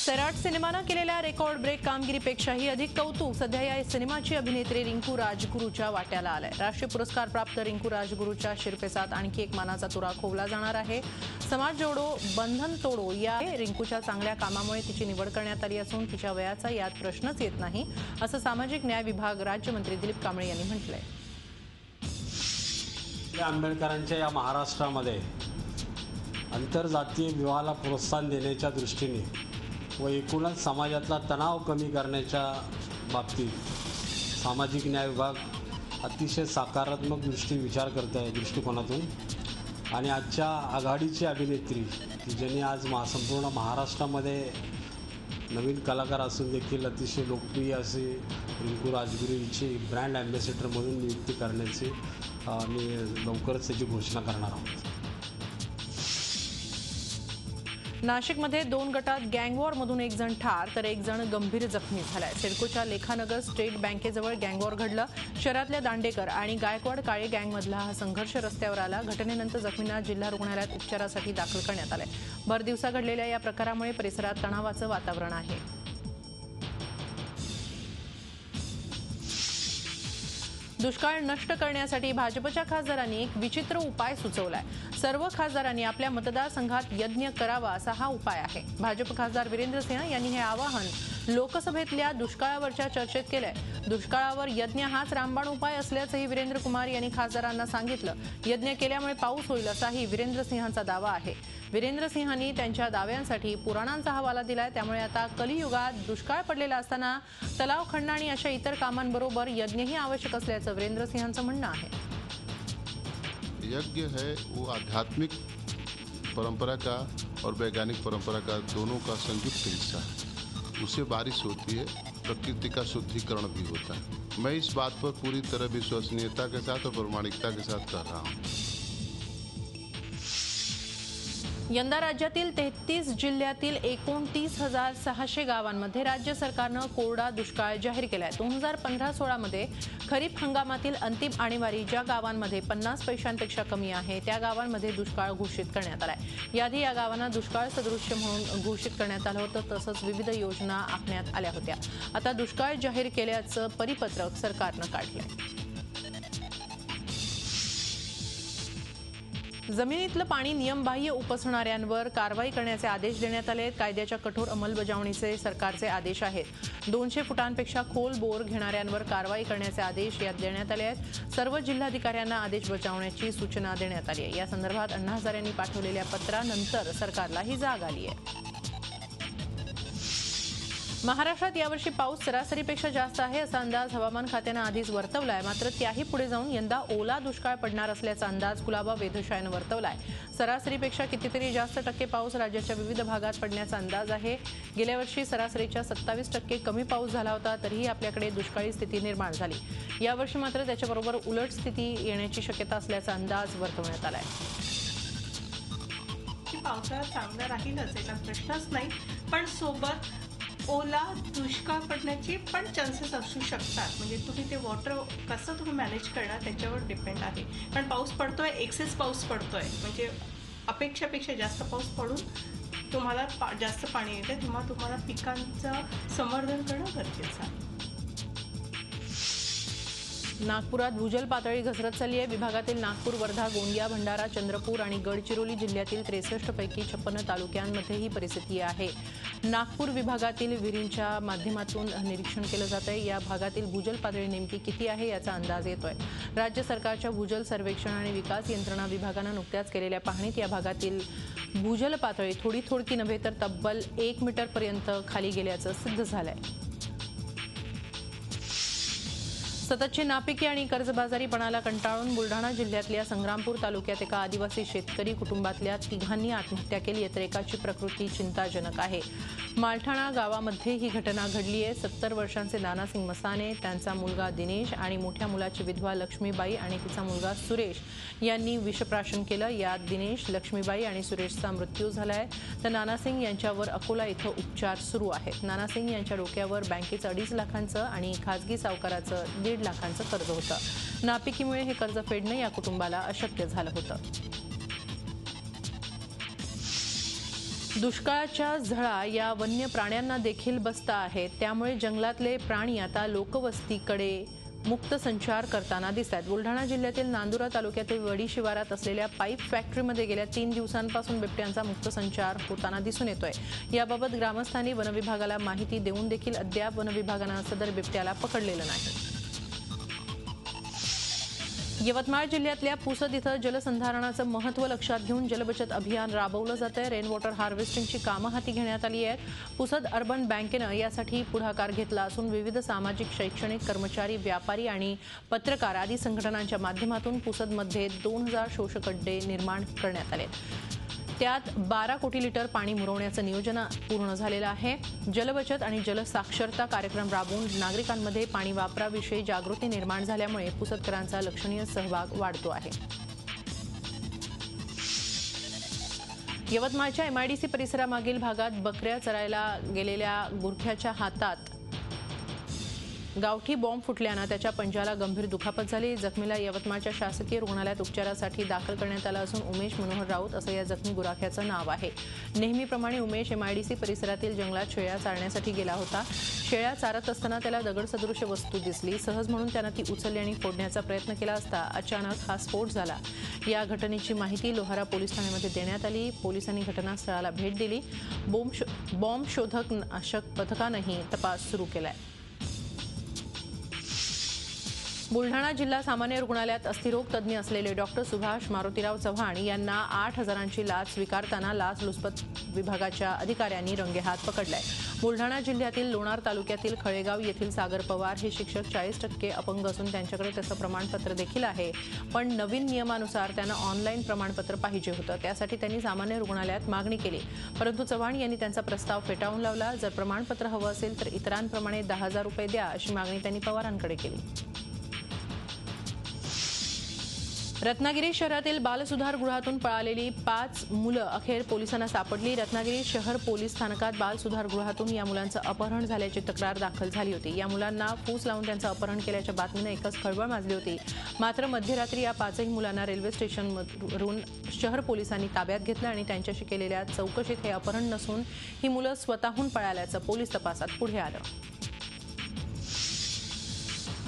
सैराट सिनेमानं केलेल्या record break कामगिरीपेक्षाही अधिक कौतुक सध्या या सिनेमाची अभिनेत्री रिंकू राजगुरूच्या वाट्याला आलंय। राष्ट्रीय पुरस्कार प्राप्त रिंकू राजगुरूच्या शिरपेसात आणखी एक मानाचा तुरा खोवला जाणार आहे। समाज जोडो बंधन तोडो या रिंकूच्या चांगल्या कामामुळे तिची निवड करण्यात आली असून तिच्या वयाचा यात प्रश्नच येत नाही, असं सामाजिक न्याय विभाग राज्यमंत्री दिलीप कांबळे यांनी म्हटलंय। आंबेडकरांच्या या महाराष्ट्रामध्ये आंतरजातीय विवाहाला प्रोत्साहन देण्याच्या दृष्टीने व एकूणच समाजातला तणाव कमी करण्याच्या बाबतीत सामाजिक न्याय विभाग अतिशय सकारात्मक विचार करत आहे दृष्टिकोनातून। आणि आजच्या आघाडीची अभिनेत्री की ज्यांनी आज संपूर्ण महाराष्ट्रामध्ये नवीन कलाकार असून देखील अतिशय लोकप्रिय असे रिंकू राजगुरू यांची ब्रँड ॲम्बॅसेडर म्हणून नियुक्ती करण्याची आम्ही लवकरच त्याची घोषणा करणार आहोत। नाशिकमध्ये 2 गटात गँगवॉरमधून एक जण ठार तर एक जण गंभीर जखमी झालाय। सिडकोच्या लेखानगर स्टेट बँकेजवळ गँगवॉर घडलं। शहरातल्या दांडेकर आणि गायकवाड काळे गँगमधला हा संघर्ष रस्त्यावर आला। घटनेनंतर जखमींना जिल्हा रुग्णालयात उपचारासाठी दाखल करण्यात आलंय। भर दिवसा घडलेल्या या प्रकारामुळे परिसरात तणावाचं वातावरण आहे। दुष्काळ नष्ट करण्यासाठी भाजपच्या खासदारांनी एक विचित्र उपाय सुचवलाय। सर्व खासदारांनी आपल्या मतदारसंघात यज्ञ करावा असा हा उपाय आहे। भाजप खासदार वीरेंद्र सिंह यांनी हे आवाहन लोकसभेतल्या दुष्काळावरच्या चर्चेत केलंय। दुष्काळावर यज्ञ हाच रामबाण उपाय असल्याचंही वीरेंद्र कुमार यांनी खासदारांना सांगितलं। यज्ञ केल्यामुळे पाऊस होईल असाही वीरेंद्र सिंहांचा दावा आहे। वीरेंद्र सिंहांनी त्यांच्या दाव्यांसाठी पुराणांचा हवाला दिलाय। त्यामुळे आता कलियुगात दुष्काळ पडलेला असताना तलाव खणणं आणि अशा इतर कामांबरोबर यज्ञही आवश्यक असल्याचं वीरेंद्र सिंहांचं म्हणणं आहे। यज्ञ है वो आध्यात्मिक परंपरा का और वैज्ञानिक परंपरा का दोनों का संयुक्त हिस्सा है। उससे बारिश होती है, प्रकृति का शुद्धिकरण भी होता है। मैं इस बात पर पूरी तरह विश्वसनीयता के साथ और प्रामाणिकता के साथ कह रहा हूँ। यंदा राज्यातील 33 जिल्ह्यातील 29,600 गावांमध्ये राज्य सरकारनं कोरडा दुष्काळ जाहीर केलाय। 2015-16 मध्ये खरीप हंगामातील अंतिम आणीबारी ज्या गावांमध्ये 50 पैशांपेक्षा कमी आहे त्या गावांमध्ये दुष्काळ घोषित करण्यात आलाय। याआधी या गावांना दुष्काळ सदृश्य म्हणून घोषित करण्यात आलं होतं, तसंच विविध योजना आखण्यात आल्या होत्या। आता दुष्काळ जाहीर केल्याचं परिपत्रक सरकारनं काढलंय। जमिनीतलं पाणी नियमबाह्य उपसणाऱ्यांवर कारवाई करण्याचे आदेश देण्यात आले। कायद्याच्या कठोर अंमलबजावणीचे सरकारचे आदेश आहेत। 200 फुटांपेक्षा खोल बोर घेणाऱ्यांवर कारवाई करण्याचे आदेश यात देण्यात आले आहेत। सर्व जिल्हाधिकाऱ्यांना आदेश बजावण्याची सूचना देण्यात आली आहे। या संदर्भात अण्णा हजारे यांनी पाठवलेल्या पत्रानंतर सरकारला ही जाग आली आहे। महाराष्ट्रात यावर्षी पाऊस सरासरीपेक्षा जास्त आहे असा अंदाज हवामान खात्यानं आधीच वर्तवलाय। मात्र त्याही पुढे जाऊन यंदा ओला दुष्काळ पडणार असल्याचा अंदाज कुलाबा वेधशाळेनं वर्तवलाय। सरासरीपेक्षा कितीतरी जास्त टक्के पाऊस राज्याच्या विविध भागात पडण्याचा अंदाज आहे। गेल्या वर्षी सरासरीच्या 27% कमी पाऊस झाला होता, तरीही आपल्याकडे दुष्काळी स्थिती निर्माण झाली। यावर्षी मात्र त्याच्याबरोबर उलट स्थिती येण्याची शक्यता असल्याचा अंदाज वर्तवण्यात आलाय। पावसाळा चांगला राहीलच याचा प्रश्नच नाही, पण सोबत ओला दुष्काळ पडण्याचे पण चान्सेस असू शकतात। म्हणजे तुम्ही ते वॉटर कसं तुम्ही मॅनेज करणार त्याच्यावर डिपेंड आहे। कारण पाऊस पडतोय, एक्सेस पाऊस पडतोय, म्हणजे अपेक्षापेक्षा जास्त पाऊस पडून तुम्हाला जास्त पाणी येते, तेव्हा तुम्हाला पिकांचं संवर्धन करणं गरजेचं आहे। नागपुरात भूजल पातळी घसरत चालली आहे। विभागातील नागपूर, वर्धा, गोंदिया, भंडारा, चंद्रपूर आणि गडचिरोली जिल्ह्यातील 63 पैकी 56 तालुक्यांमध्ये ही परिस्थिती आहे। नागपूर विभागातील विहिरींच्या माध्यमातून निरीक्षण केलं जात आहे। या भागातील भूजल पातळी नेमकी किती आहे याचा अंदाज येतोय। राज्य सरकारच्या भूजल सर्वेक्षण आणि विकास यंत्रणा विभागानं नुकत्याच केलेल्या पाहणीत या भागातील भूजल पातळी थोडी नव्हे तर तब्बल 1 मीटरपर्यंत खाली गेल्याचं सिद्ध झालंय। सततची नापिकी आणि कर्जबाजारीपणाला कंटाळून बुलढाणा जिल्ह्यातल्या संग्रामपूर तालुक्यात एका आदिवासी शेतकरी कुटुंबातल्या 3घांनी आत्महत्या केली तर एकाची प्रकृती चिंताजनक आहे। मालठाणा गावामध्ये ही घटना घडली आहे। 70 वर्षांचे नानासिंग मसाने, त्यांचा मुलगा दिनेश आणि मोठ्या मुलाची विधवा लक्ष्मीबाई आणि तिचा मुलगा सुरेश यांनी विषप्राशन केलं। यात दिनेश, लक्ष्मीबाई आणि सुरेशचा मृत्यू झालाय तर नानासिंग यांच्यावर अकोला इथं उपचार सुरू आहेत। नानासिंग यांच्या डोक्यावर बँकेचं 2.5 लाखांचं आणि खासगी सावकाराचं 1.5 लाखांचं कर्ज होतं। नापिकीमुळे हे कर्ज फेडणं या कुटुंबाला अशक्य झालं होतं। दुष्काळाच्या झळा या वन्य प्राण्यांना देखील बसता आहेत. त्यामुळे जंगलातले प्राणी आता लोकवस्तीकडे मुक्त संचार करताना दिसतात. बुलढाणा जिल्ह्यातील नांदुरा तालुक्यातील वडी शिवारात असलेल्या पाईप फॅक्टरीमध्ये गेल्या 3 दिवसांपासून बिबट्यांचा मुक्त संचार होताना दिसून येतोय. याबाबत ग्रामस्थांनी वनविभागाला माहिती देऊन देखील अद्याप वनविभागानं सदर बिबट्याला पकडलेलं नाही. यवतमाळ जिल्ह्यातल्या पुसद इथं जलसंधारणाचं महत्त्व लक्षात घेऊन जलबचत अभियान राबवलं जातंय. रेन वॉटर हार्वेस्टिंगची कामं हाती घेण्यात आली आहेत. पुसद अर्बन बँकेनं यासाठी पुढाकार घेतला असून विविध सामाजिक, शैक्षणिक, कर्मचारी, व्यापारी आणि पत्रकार आदी संघटनांच्या माध्यमातून पुसदमध्ये 2000 शोषखड्डे निर्माण करण्यात आले. त्यात 12 कोटी लिटर पाणी मुरवण्याचं नियोजन पूर्ण झालेलं आहे. जलबचत आणि जलसाक्षरता कार्यक्रम राबवून नागरिकांमध्ये पाणी वापराविषयी जागृती निर्माण झाल्यामुळे पुसदकरांचा लक्षणीय सहभाग वाढतो आहे. यवतमाळच्या MIDC परिसरामागील भागात बकऱ्या चरायला गेलेल्या गुरख्याच्या हातात गावठी बॉम्ब फुटल्यानं त्याच्या पंजाला गंभीर दुखापत झाली. जखमीला यवतमाळच्या शासकीय रुग्णालयात उपचारासाठी दाखल करण्यात आलं असून उमेश मनोहर राऊत असं या जखमी गुराख्याचं नाव आहे. नेहमीप्रमाणे उमेश MIDC परिसरातील जंगलात शेळ्या चारण्यासाठी गेला होता. शेळ्या चारत असताना त्याला दगडसदृश वस्तू दिसली. सहज म्हणून त्यानं ती उचलली आणि फोडण्याचा प्रयत्न केला असता अचानक हा स्फोट झाला. या घटनेची माहिती लोहारा पोलीस ठाण्यामध्ये देण्यात आली. पोलिसांनी घटनास्थळाला भेट दिली. बॉम्ब शोधक नाशक पथकानंही तपास सुरू केलाय. बुलढाणा जिल्हा सामान्य रुग्णालयात अस्थिरोग तज्ज्ञ असलेले डॉक्टर सुभाष मारुतीराव चव्हाण यांना 8,000ची लाच स्वीकारताना लाचलुचपत विभागाच्या अधिकाऱ्यांनी रंगेहात पकडलाय. बुलढाणा जिल्ह्यातील लोणार तालुक्यातील खळेगाव येथील सागर पवार हे शिक्षक 40% अपंग असून त्यांच्याकडे तसं प्रमाणपत्र देखील आहे. पण नवीन नियमानुसार त्यांना ऑनलाईन प्रमाणपत्र पाहिजे होतं. त्यासाठी त्यांनी सामान्य रुग्णालयात मागणी केली. परंतु चव्हाण यांनी त्यांचा प्रस्ताव फेटाळून लावला. जर प्रमाणपत्र हवं असेल तर इतरांप्रमाणे 10,000 रुपये द्या अशी मागणी त्यांनी पवारांकडे केली. रत्नागिरी शहरातील बालसुधार गृहातून पळालेली 5 मुलं अखेर पोलिसांना सापडली. रत्नागिरी शहर पोलीस स्थानकात बालसुधार गृहातून या मुलांचं अपहरण झाल्याची तक्रार दाखल झाली होती. या मुलांना फूस लावून त्यांचं अपहरण केल्याच्या बातमीनं एकच खळबळ माजली होती. मात्र मध्यरात्री या 5ही मुलांना रेल्वे स्टेशनवरून शहर पोलिसांनी ताब्यात घेतलं आणि त्यांच्याशी केलेल्या चौकशीत हे अपहरण नसून ही मुलं स्वतःहून पळाल्याचं पोलीस तपासात पुढे आलं.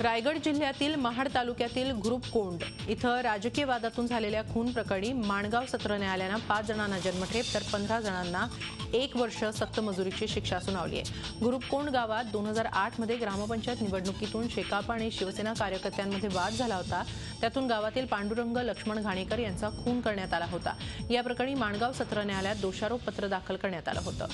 रायगड जिल्ह्यातील महाड तालुक्यातील ग्रुपकोंड इथं राजकीय वादातून झालेल्या खून प्रकरणी माणगाव सत्र न्यायालयानं 5 जणांना जन्मठेप तर 15 जणांना 1 वर्ष सक्त मजुरीची शिक्षा सुनावली आहे. ग्रुपकोंड गावात 2008 मध्ये ग्रामपंचायत निवडणुकीतून शेकाप आणि शिवसेना कार्यकर्त्यांमध्ये वाद झाला होता. त्यातून गावातील पांडुरंग लक्ष्मण घाणेकर यांचा खून करण्यात आला होता. या प्रकरणी माणगाव सत्र न्यायालयात दोषारोप पत्र दाखल करण्यात आलं होतं.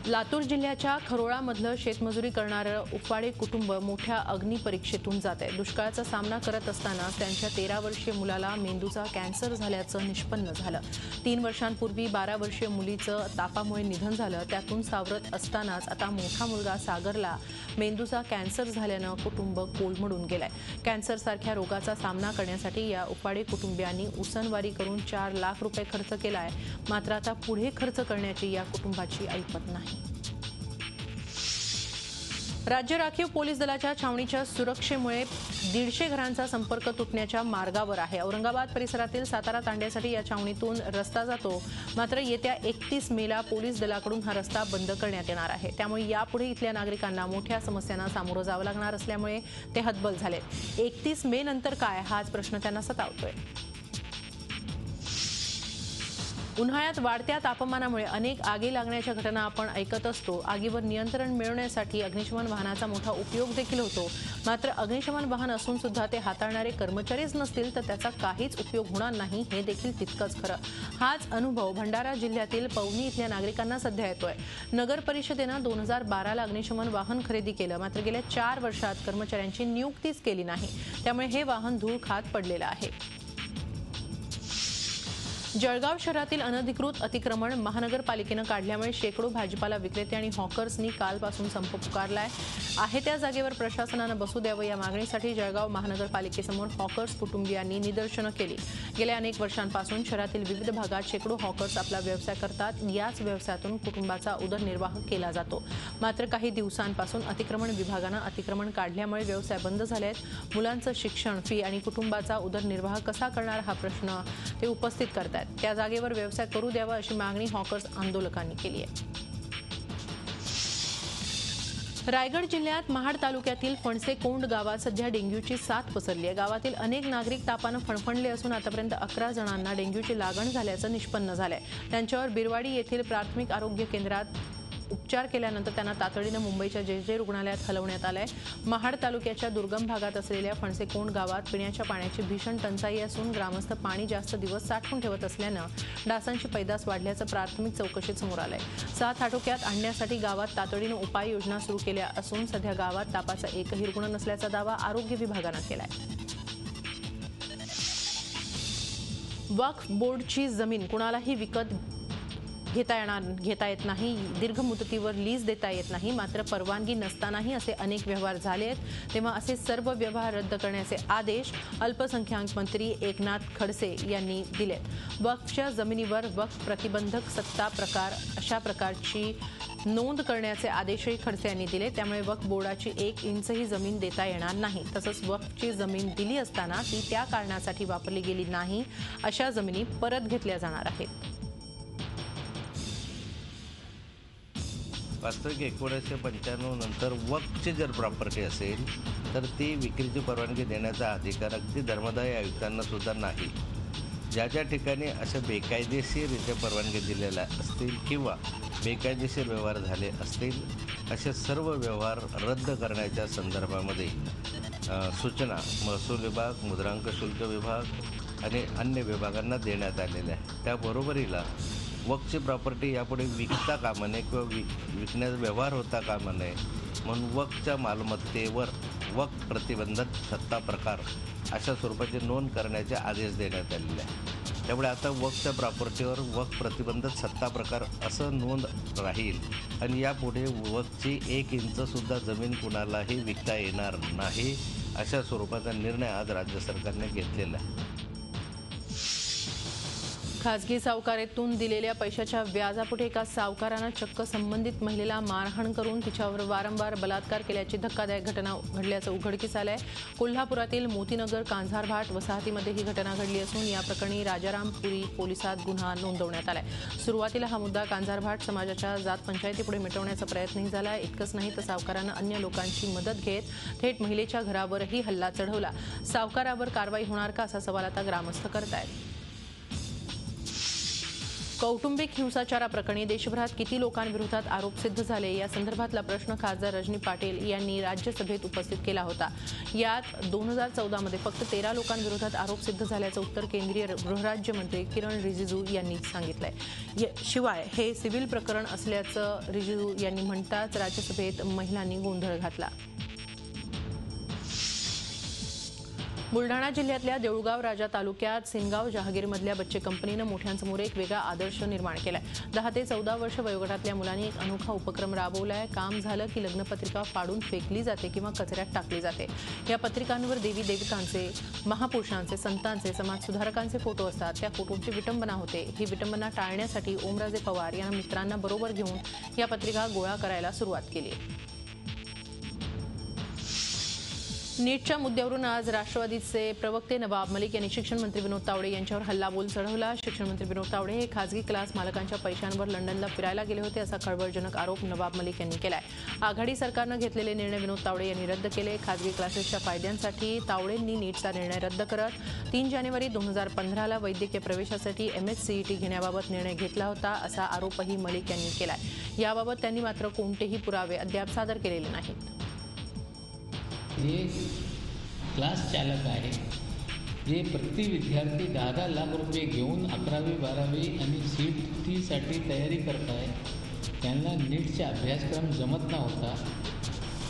लातूर जिल्ह्याच्या खरोळामधलं शेतमजुरी करणारं उफाळे कुटुंब मोठ्या अग्निपरीक्षेतून जात आहे. दुष्काळाचा सामना करत असताना त्यांच्या 13 वर्षीय मुलाला मेंदूचा कॅन्सर झाल्याचं निष्पन्न झालं. 3 वर्षांपूर्वी 12 वर्षीय मुलीचं तापामुळे निधन झालं. त्यातून सावरत असतानाच आता मोठा मुलगा सागरला मेंदूचा कॅन्सर झाल्यानं कुटुंब कोलमडून गेलंय. कॅन्सरसारख्या रोगाचा सामना करण्यासाठी या उफाळे कुटुंबियांनी उसनवारी करून 4 लाख रुपये खर्च केलाय. मात्र आता पुढे खर्च करण्याची या कुटुंबाची ऐपत नाही. राज्य राखीव पोलीस दलाच्या छावणीच्या सुरक्षेमुळे 150 घरांचा संपर्क तुटण्याच्या मार्गावर आहे. औरंगाबाद परिसरातील सातारा तांड्यासाठी या छावणीतून रस्ता जातो. मात्र येत्या 31 मेला पोलीस दलाकडून हा रस्ता बंद करण्यात येणार आहे. त्यामुळे यापुढे इथल्या नागरिकांना मोठ्या समस्यांना सामोरं जावं लागणार असल्यामुळे ते हतबल झालेत. 31 मे नंतर काय हाच प्रश्न त्यांना सतावतोय. उन्हाळ्यात वाढत्या तापमानामुळे अनेक आगी लागण्याच्या घटना आपण ऐकत असतो. आगीवर नियंत्रण मिळवण्यासाठी अग्निशमन वाहनाचा मोठा उपयोग देखील होतो. मात्र अग्निशमन वाहन असून सुद्धा ते हाताळणारे कर्मचारीच नसतील तर त्याचा काहीच उपयोग होणार नाही हे देखील तितकंच खरं. हाच अनुभव भंडारा जिल्ह्यातील पवनी इथल्या नागरिकांना सध्या येतोय. नगर परिषदेनं 2012ला अग्निशमन वाहन खरेदी केलं. मात्र गेल्या 4 वर्षात कर्मचाऱ्यांची नियुक्तीच केली नाही. त्यामुळे हे वाहन धूळ खात पडलेलं आहे. जळगाव शहरातील अनधिकृत अतिक्रमण महानगरपालिकेनं काढल्यामुळे शेकडो भाजीपाला विक्रेते आणि हॉकर्सनी कालपासून संप पुकारलाय आहे त्या जागेवर प्रशासनानं बसू द्यावं या मागणीसाठी जळगाव महानगरपालिकेसमोर हॉकर्स कुटुंबियांनी निदर्शनं केली। गेल्या अनेक वर्षांपासून शहरातील विविध भागात शेकडो हॉकर्स आपला व्यवसाय करतात। याच व्यवसायातून कुटुंबाचा उदरनिर्वाह केला जातो। मात्र काही दिवसांपासून अतिक्रमण विभागानं अतिक्रमण काढल्यामुळे व्यवसाय बंद झाले आहेत। मुलांचं शिक्षण, फी आणि कुटुंबाचा उदरनिर्वाह कसा करणार हा प्रश्न ते उपस्थित करतात। त्या जागेवर व्यवसाय करू द्यावा अशी मागणी हॉकर्स आंदोलकांनी केली आहे। रायगड जिल्ह्यात महाड तालुक्यातील फणसे कोंड गावात सध्या डेंग्यूची साथ पसरली आहे। गावातील अनेक नागरिक तापानं फणफणले असून आतापर्यंत 11 जणांना डेंग्यूची लागण झाल्याचं निष्पन्न झालंय। त्यांच्यावर बिरवाडी येथील प्राथमिक आरोग्य केंद्रात उपचार केल्यानंतर त्यांना तातडीनं मुंबईच्या जे रुग्णालयात हलवण्यात आलंय। महाड तालुक्याच्या दुर्गम भागात असलेल्या फणसेकोंड गावात पिण्याच्या पाण्याची भीषण टंचाई असून ग्रामस्थ पाणी जास्त दिवस साठवून ठेवत असल्यानं डासांची पैदास वाढल्याचं प्राथमिक चौकशीत समोर आलंय। 7 आटोक्यात आणण्यासाठी गावात तातडीनं उपाययोजना सुरू केल्या असून सध्या गावात तापाचा एकही रुग्ण नसल्याचा दावा आरोग्य विभागानं केलाय। वक्फ बोर्डची जमीन कुणालाही विकत घेता येत नाही, दीर्घ मुदतीवर लीज देता येत नाही। मात्र परवानगी नसतानाही असे अनेक व्यवहार झाले आहेत। तेव्हा असे सर्व व्यवहार रद्द करण्याचे आदेश अल्पसंख्याक मंत्री एकनाथ खडसे यांनी दिलेत। वक्फच्या जमिनीवर वक्फ प्रतिबंधक सत्ता प्रकार अशा प्रकारची नोंद करण्याचे आदेशही खडसे यांनी दिले। त्यामुळे वक्फ बोर्डाची 1 इंचही जमीन देता येणार नाही। तसंच वक्फची जमीन दिली असताना ती त्या कारणासाठी वापरली गेली नाही अशा जमिनी परत घेतल्या जाणार आहेत। वास्तविक 1995 नंतर वक्फची जर प्रॉपर्टी असेल तर ती विक्रीची परवानगी देण्याचा अधिकार अगदी धर्मादाय आयुक्तांना सुद्धा नाही। ज्या ज्या ठिकाणी अशा बेकायदेशीररित्या परवानगी दिलेल्या असतील किंवा बेकायदेशीर व्यवहार झाले असतील असे सर्व व्यवहार रद्द करण्याच्या संदर्भामध्ये सूचना महसूल विभाग, मुद्रांक शुल्क विभाग आणि अन्य विभागांना देण्यात आलेल्या आहे। त्याबरोबरीला वक्फची प्रॉपर्टी यापुढे विकता कामा नये किंवा विकण्याचा व्यवहार होता कामा नये म्हणून वक्फच्या मालमत्तेवर वक्फ प्रतिबंधक सत्ता प्रकार अशा स्वरूपाची नोंद करण्याचे आदेश देण्यात आलेले आहे। त्यामुळे आता वक्फच्या प्रॉपर्टीवर वक्फ प्रतिबंधक सत्ता प्रकार असं नोंद राहील आणि यापुढे वक्फची 1 इंचसुद्धा जमीन कुणालाही विकता येणार नाही अशा स्वरूपाचा निर्णय आज राज्य सरकारने घेतलेला आहे। खासगी सावकारीतून दिलेल्या पैशाच्या व्याजापोटी एका सावकारानं चक्क संबंधित महिलेला मारहाण करून तिच्यावर वारंवार बलात्कार केल्याची धक्कादायक घटना घडल्याचं उघडकीस आलंय। कोल्हापुरातील मोतीनगर कांझारभाट वसाहतीमध्ये ही घटना घडली असून या प्रकरणी राजारामपुरी पोलिसात गुन्हा नोंदवण्यात आलाय। सुरुवातीला हा मुद्दा कांझारभाट समाजाच्या जात पंचायतीपुढे मिटवण्याचा प्रयत्नही झाला। इतकंच नाही तर सावकारानं अन्य लोकांची मदत घेत थेट महिलेच्या घरावरही हल्ला चढवला। सावकारावर कारवाई होणार का असा सवाल आता ग्रामस्थ करतायत। कौटुंबिक हिंसाचाराप्रकरणी देशभरात किती लोकांविरोधात आरोप सिद्ध झाले या संदर्भातला प्रश्न खासदार रजनी पाटील यांनी राज्यसभेत उपस्थित केला होता। यात 2014 मध्ये फक्त 13 लोकांविरोधात आरोप सिद्ध झाल्याचं उत्तर केंद्रीय गृहराज्यमंत्री किरण रिजिजू यांनी सांगितलंय। शिवाय हे सिव्हिल प्रकरण असल्याचं रिजिजू यांनी म्हणताच राज्यसभेत महिलांनी गोंधळ घातला। बुलढाणा जिल्ह्यातल्या देऊळगाव राजा तालुक्यात सिंगाव जहागीरमधल्या बच्चे कंपनीनं मोठ्यांसमोर एक वेगळा आदर्श निर्माण केलाय। 10 ते 14 वर्ष वयोगटातल्या मुलांनी एक अनोखा उपक्रम राबवलाय। काम झालं की लग्नपत्रिका फाडून फेकली जाते किंवा कचऱ्यात टाकली जाते। या पत्रिकांवर देवी देवतांचे, महापुरुषांचे, संतांचे, समाजसुधारकांचे फोटो असतात। त्या फोटोंची विटंबना होते। ही विटंबना टाळण्यासाठी ओमराजे पवार यांना मित्रांना बरोबर घेऊन या पत्रिका गोळा करायला सुरुवात केली। नीटच्या मुद्द्यावरून आज राष्ट्रवादीचे प्रवक्ते नवाब मलिक यांनी शिक्षण मंत्री विनोद तावडे यांच्यावर हल्लाबोल चढवला। शिक्षण मंत्री विनोद तावडे हे खासगी क्लास मालकांच्या पैशांवर लंडनला फिरायला गेले होते असा खळबळजनक आरोप नवाब मलिक यांनी केलाय। आघाडी सरकारनं घेतलेले निर्णय विनोद तावडे यांनी रद्द केले। खासगी क्लासेसच्या फायद्यांसाठी तावडेंनी नीटचा निर्णय रद्द करत 3 जानेवारी 2015ला वैद्यकीय प्रवेशासाठी MSCET घेण्याबाबत निर्णय घेतला होता असा आरोपही मलिक यांनी केलाय। याबाबत त्यांनी मात्र कोणतेही पुरावे अद्याप सादर केलेले नाहीत। जे क्लास चालक आहे जे प्रति विद्यार्थी 10-10 लाख रुपये घेऊन 11वी 12वी आणि CETसाठी तयारी करत आहे, त्यांना नीटचा अभ्यासक्रम जमत नव्हता।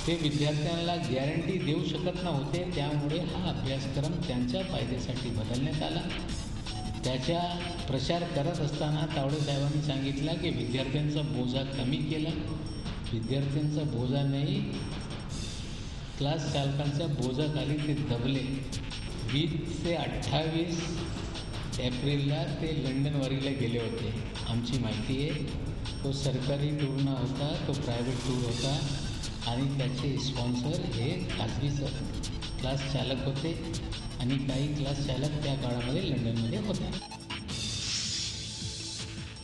ते विद्यार्थ्यांना गॅरंटी देऊ शकत नव्हते। त्यामुळे हा अभ्यासक्रम त्यांच्या फायद्यासाठी बदलण्यात आला। त्याच्या प्रचार करत असताना तावडे साहेबांनी सांगितलं की विद्यार्थ्यांचा बोजा कमी केला, विद्यार्थ्यांचा बोजा नाही, क्लास चालकांच्या बोजाखाली ते दबले. 20 ते 28 एप्रिलला ते लंडनवारीला गेले होते. आमची माहिती आहे तो सरकारी टूर न होता, तो प्रायव्हेट टूर होता आणि त्याचे स्पॉन्सर हे खाजगी क्लास चालक होते आणि काही क्लास चालक त्या काळामध्ये लंडनमध्ये होते.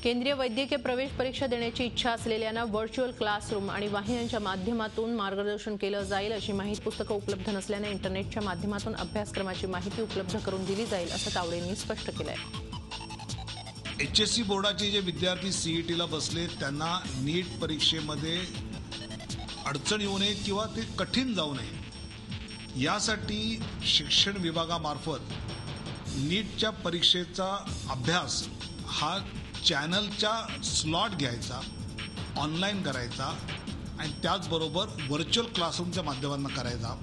केंद्रीय वैद्यकीय प्रवेश परीक्षा देण्याची इच्छा असलेल्यांना व्हर्च्युअल क्लासरूम आणि वाहिन्यांच्या माध्यमातून मार्गदर्शन केलं जाईल. अशी माहिती पुस्तकं उपलब्ध नसल्याने इंटरनेटच्या माध्यमातून अभ्यासक्रमाची माहिती उपलब्ध करून दिली जाईल असं तावडेंनी स्पष्ट केलं आहे. HSC बोर्डाचे जे विद्यार्थी CETला बसले त्यांना नीट परीक्षेमध्ये अडचण येऊ नये किंवा ते कठीण जाऊ नये यासाठी शिक्षण विभागामार्फत नीटच्या परीक्षेचा अभ्यास हा चॅनलच्या स्लॉट घ्यायचा, ऑनलाईन करायचा आणि त्याचबरोबर व्हर्च्युअल क्लासरूमच्या माध्यमातून करायचा,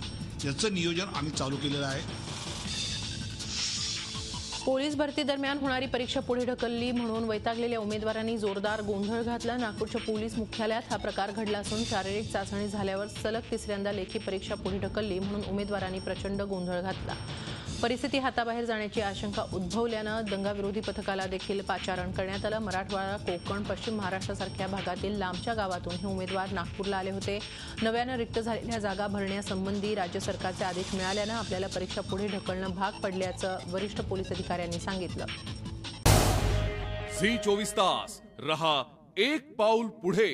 याचं नियोजन आम्ही चालू केलेलं आहे. पोलीस भरती दरम्यान होणारी परीक्षा पुढे ढकलली म्हणून वैतागलेल्या उमेदवारांनी जोरदार गोंधळ घातला. नागपूरच्या पोलीस मुख्यालयात हा प्रकार घडला असून शारीरिक चाचणी झाल्यावर सलग तिसऱ्यांदा लेखी परीक्षा पुढे ढकलली म्हणून उमेदवारांनी प्रचंड गोंधळ घातला. परिस्थिती हाताबाहेर जाण्याची आशंका उद्भवल्यानं दंगाविरोधी पथकाला देखील पाचारण करण्यात आलं. मराठवाडा, कोकण, पश्चिम महाराष्ट्रासारख्या भागातील लांबच्या गावातून हे उमेदवार नागपूरला आले होते. नव्यानं रिक्त झालेल्या जागा भरण्यासंबंधी राज्य सरकारचे आदेश मिळाल्यानं आपल्याला परीक्षा पुढे ढकलणं भाग पडल्याचं वरिष्ठ पोलीस अधिकाऱ्यांनी सांगितलं. झी 24 तास रहा एक पाऊल पुढे.